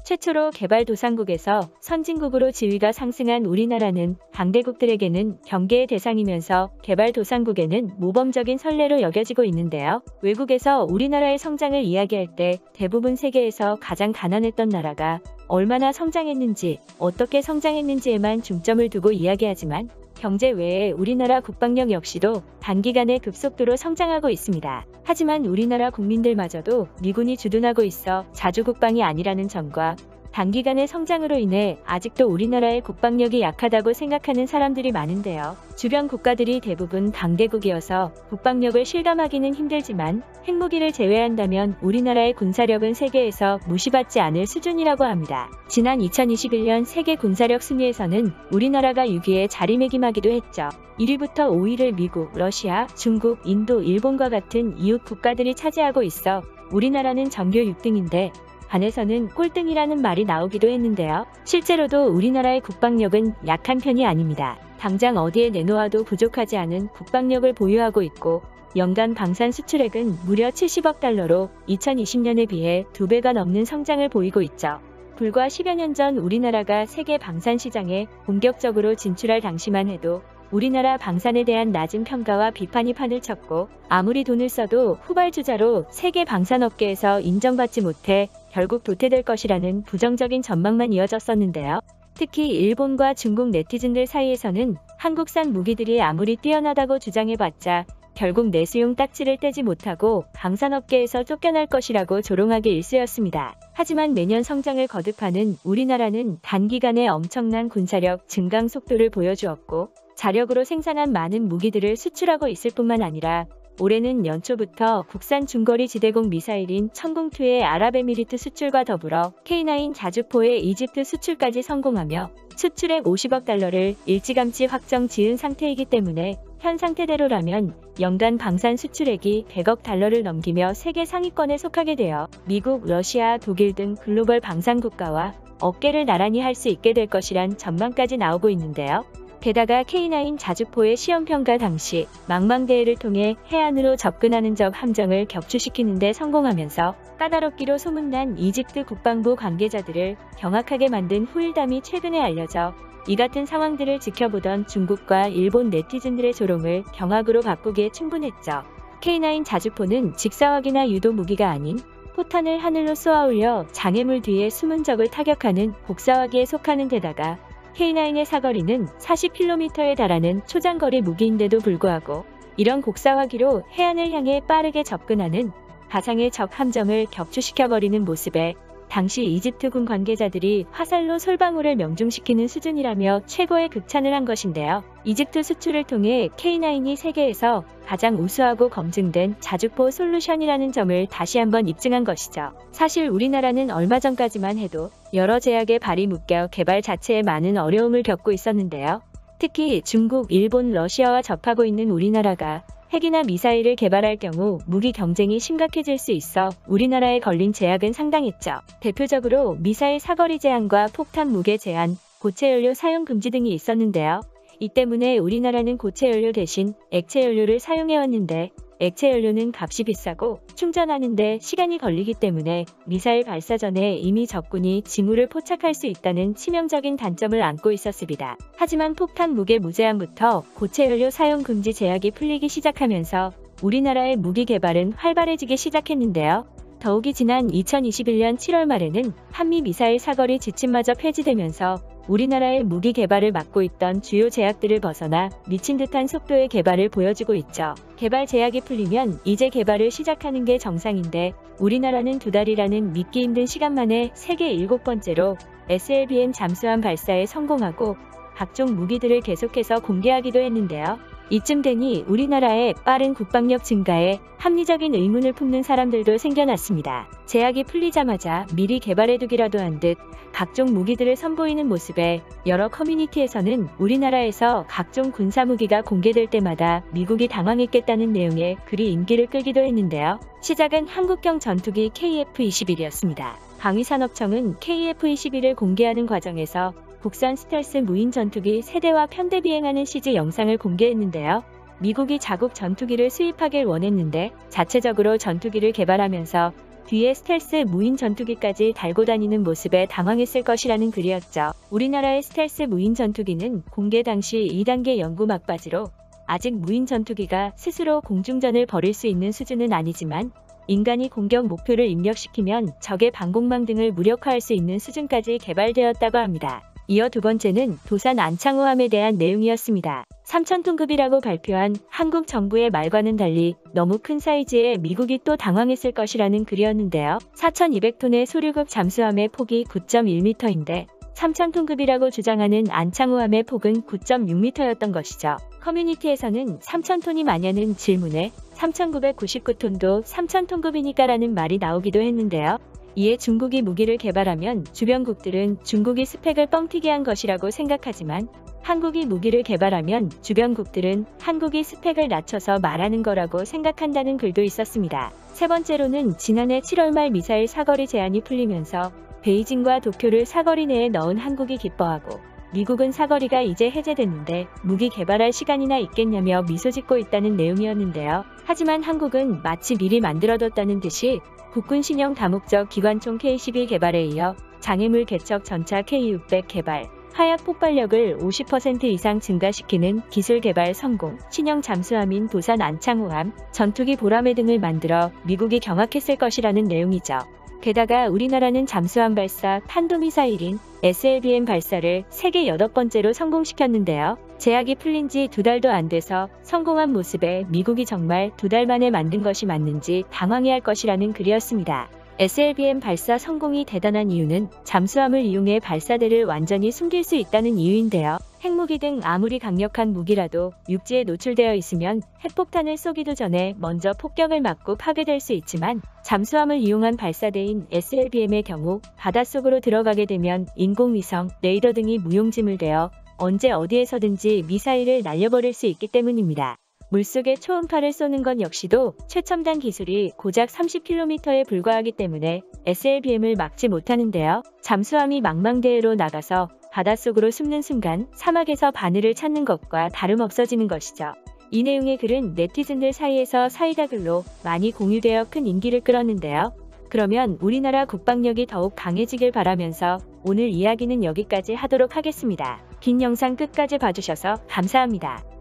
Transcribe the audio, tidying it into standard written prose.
최초로 개발도상국에서 선진국으로 지위가 상승한 우리나라는 강대국들에게는 경계의 대상이면서 개발도상국에는 모범적인 선례로 여겨지고 있는데요. 외국에서 우리나라의 성장을 이야기할 때 대부분 세계에서 가장 가난했던 나라가 얼마나 성장했는지, 어떻게 성장했는지에만 중점을 두고 이야기하지만 경제 외에 우리나라 국방력 역시도 단기간에 급속도로 성장하고 있습니다. 하지만 우리나라 국민들마저도 미군이 주둔하고 있어 자주국방이 아니라는 점과 단기간의 성장으로 인해 아직도 우리나라의 국방력이 약하다고 생각하는 사람들이 많은데요. 주변 국가들이 대부분 강대국이어서 국방력을 실감하기는 힘들지만 핵무기를 제외한다면 우리나라의 군사력은 세계에서 무시받지 않을 수준이라고 합니다. 지난 2021년 세계 군사력 순위에서는 우리나라가 6위에 자리매김하기도 했죠. 1위부터 5위를 미국, 러시아, 중국, 인도, 일본과 같은 이웃 국가들이 차지하고 있어 우리나라는 전교 6등인데 반에서는 꼴등이라는 말이 나오기도 했는데요. 실제로도 우리나라의 국방력은 약한 편이 아닙니다. 당장 어디에 내놓아도 부족하지 않은 국방력을 보유하고 있고 연간 방산 수출액은 무려 70억 달러로 2020년에 비해 2배가 넘는 성장을 보이고 있죠. 불과 10여 년 전 우리나라가 세계 방산 시장에 본격적으로 진출할 당시만 해도 우리나라 방산에 대한 낮은 평가와 비판이 판을 쳤고 아무리 돈을 써도 후발주자로 세계 방산업계에서 인정받지 못해 결국 도태될 것이라는 부정적인 전망만 이어졌었는데요. 특히 일본과 중국 네티즌들 사이에서는 한국산 무기들이 아무리 뛰어나다고 주장해봤자 결국 내수용 딱지를 떼지 못하고 방산업계에서 쫓겨날 것이라고 조롱하기 일쑤였습니다. 하지만 매년 성장을 거듭하는 우리나라는 단기간에 엄청난 군사력 증강 속도를 보여주었고 자력으로 생산한 많은 무기들을 수출하고 있을 뿐만 아니라 올해는 연초부터 국산 중거리 지대공 미사일인 천궁2의 아랍에미리트 수출과 더불어 K9 자주포의 이집트 수출까지 성공하며 수출액 50억 달러를 일찌감치 확정 지은 상태이기 때문에 현 상태대로라면 연간 방산 수출액이 100억 달러를 넘기며 세계 상위권에 속하게 되어 미국, 러시아, 독일 등 글로벌 방산 국가와 어깨를 나란히 할 수 있게 될 것이란 전망까지 나오고 있는데요. 게다가 K9 자주포의 시험평가 당시 망망대해를 통해 해안으로 접근하는 적 함정을 격추시키는 데 성공하면서 까다롭기로 소문난 이집트 국방부 관계자들을 경악하게 만든 후일담이 최근에 알려져 이 같은 상황들을 지켜보던 중국과 일본 네티즌들의 조롱을 경악으로 바꾸기에 충분했죠. K9 자주포는 직사wak이나 유도 무기가 아닌 포탄을 하늘로 쏘아올려 장애물 뒤에 숨은 적을 타격하는 곡사와기에 속하는 데다가 K9의 사거리는 40km에 달하는 초장거리 무기인데도 불구하고 이런 곡사화기로 해안을 향해 빠르게 접근하는 가상의 적 함정을 격추시켜버리는 모습에 당시 이집트군 관계자들이 화살로 솔방울을 명중시키는 수준이라며 최고의 극찬을 한 것인데요. 이집트 수출을 통해 K9이 세계에서 가장 우수하고 검증된 자주포 솔루션이라는 점을 다시 한번 입증한 것이죠. 사실 우리나라는 얼마 전까지만 해도 여러 제약의 발이 묶여 개발 자체에 많은 어려움을 겪고 있었는데요. 특히 중국, 일본, 러시아와 접하고 있는 우리나라가 핵이나 미사일을 개발할 경우 무기 경쟁이 심각해질 수 있어 우리나라에 걸린 제약은 상당했죠. 대표적으로 미사일 사거리 제한과 폭탄 무게 제한, 고체 연료 사용 금지 등이 있었는데요. 이 때문에 우리나라는 고체 연료 대신 액체 연료를 사용해왔는데 액체 연료는 값이 비싸고 충전하는데 시간이 걸리기 때문에 미사일 발사 전에 이미 적군이 징후를 포착할 수 있다는 치명적인 단점을 안고 있었습니다. 하지만 폭탄 무게 무제한부터 고체 연료 사용 금지 제약이 풀리기 시작하면서 우리나라의 무기 개발은 활발해지기 시작했는데요. 더욱이 지난 2021년 7월 말에는 한미 미사일 사거리 지침마저 폐지되면서 우리나라의 무기 개발을 막고 있던 주요 제약들을 벗어나 미친 듯한 속도의 개발을 보여주고 있죠. 개발 제약이 풀리면 이제 개발을 시작하는 게 정상인데 우리나라는 2달이라는 믿기 힘든 시간 만에 세계 7번째로 SLBM 잠수함 발사에 성공하고 각종 무기들을 계속해서 공개하기도 했는데요. 이쯤 되니 우리나라의 빠른 국방력 증가에 합리적인 의문을 품는 사람들도 생겨났습니다. 제약이 풀리자마자 미리 개발해두기라도 한 듯 각종 무기들을 선보이는 모습에 여러 커뮤니티에서는 우리나라에서 각종 군사무기가 공개될 때마다 미국이 당황했겠다는 내용의 글이 인기를 끌기도 했는데요. 시작은 한국형 전투기 KF-21이었습니다. 방위산업청은 KF-21을 공개하는 과정에서 국산 스텔스 무인 전투기 세대와 편대 비행하는 CG 영상을 공개했는데요. 미국이 자국 전투기를 수입하길 원했는데 자체적으로 전투기를 개발하면서 뒤에 스텔스 무인 전투기까지 달고 다니는 모습에 당황했을 것이라는 글이었죠. 우리나라의 스텔스 무인 전투기는 공개 당시 2단계 연구 막바지로 아직 무인 전투기가 스스로 공중전을 벌일 수 있는 수준은 아니지만 인간이 공격 목표를 입력시키면 적의 방공망 등을 무력화할 수 있는 수준까지 개발되었다고 합니다. 이어 두 번째는 도산 안창호함에 대한 내용이었습니다. 3,000톤급이라고 발표한 한국 정부의 말과는 달리 너무 큰 사이즈에 미국이 또 당황했을 것이라는 글이었는데요. 4,200톤의 소류급 잠수함의 폭이 9.1m인데 3,000톤급이라고 주장하는 안창호함의 폭은 9.6m였던 것이죠. 커뮤니티에서는 3,000톤이 마냐는 질문에 3,999톤도 3,000톤급이니까 라는 말이 나오기도 했는데요. 이에 중국이 무기를 개발하면 주변국들은 중국이 스펙을 뻥튀기 한 것이라고 생각하지만 한국이 무기를 개발하면 주변국들은 한국이 스펙을 낮춰서 말하는 거라고 생각한다는 글도 있었습니다. 세 번째로는 지난해 7월 말 미사일 사거리 제한이 풀리면서 베이징과 도쿄를 사거리 내에 넣은 한국이 기뻐하고 미국은 사거리가 이제 해제됐는데 무기 개발할 시간이나 있겠냐며 미소 짓고 있다는 내용이었는데요. 하지만 한국은 마치 미리 만들어뒀다는 듯이 국군 신형 다목적 기관총 K-11 개발에 이어 장애물 개척 전차 K-600 개발, 화약 폭발력을 50% 이상 증가시키는 기술 개발 성공, 신형 잠수함인 도산 안창호함, 전투기 보라매 등을 만들어 미국이 경악했을 것이라는 내용이죠. 게다가 우리나라는 잠수함 발사 탄도미사일인 SLBM 발사를 세계 8번째로 성공시켰는데요. 제약이 풀린 지 2달도 안 돼서 성공한 모습에 미국이 정말 2달 만에 만든 것이 맞는지 당황해할 것이라는 글이었습니다. SLBM 발사 성공이 대단한 이유는 잠수함을 이용해 발사대를 완전히 숨길 수 있다는 이유인데요. 핵무기 등 아무리 강력한 무기라도 육지에 노출되어 있으면 핵폭탄을 쏘기도 전에 먼저 폭격을 맞고 파괴될 수 있지만 잠수함을 이용한 발사대인 SLBM의 경우 바닷속으로 들어가게 되면 인공위성, 레이더 등이 무용지물되어 언제 어디에서든지 미사일을 날려버릴 수 있기 때문입니다. 물속에 초음파를 쏘는 것 역시도 최첨단 기술이 고작 30km에 불과하기 때문에 SLBM을 막지 못하는데요. 잠수함이 망망대해로 나가서 바닷속으로 숨는 순간 사막에서 바늘을 찾는 것과 다름없어지는 것이죠. 이 내용의 글은 네티즌들 사이에서 사이다 글로 많이 공유되어 큰 인기를 끌었는데요. 그러면 우리나라 국방력이 더욱 강해지길 바라면서 오늘 이야기는 여기까지 하도록 하겠습니다. 긴 영상 끝까지 봐주셔서 감사합니다.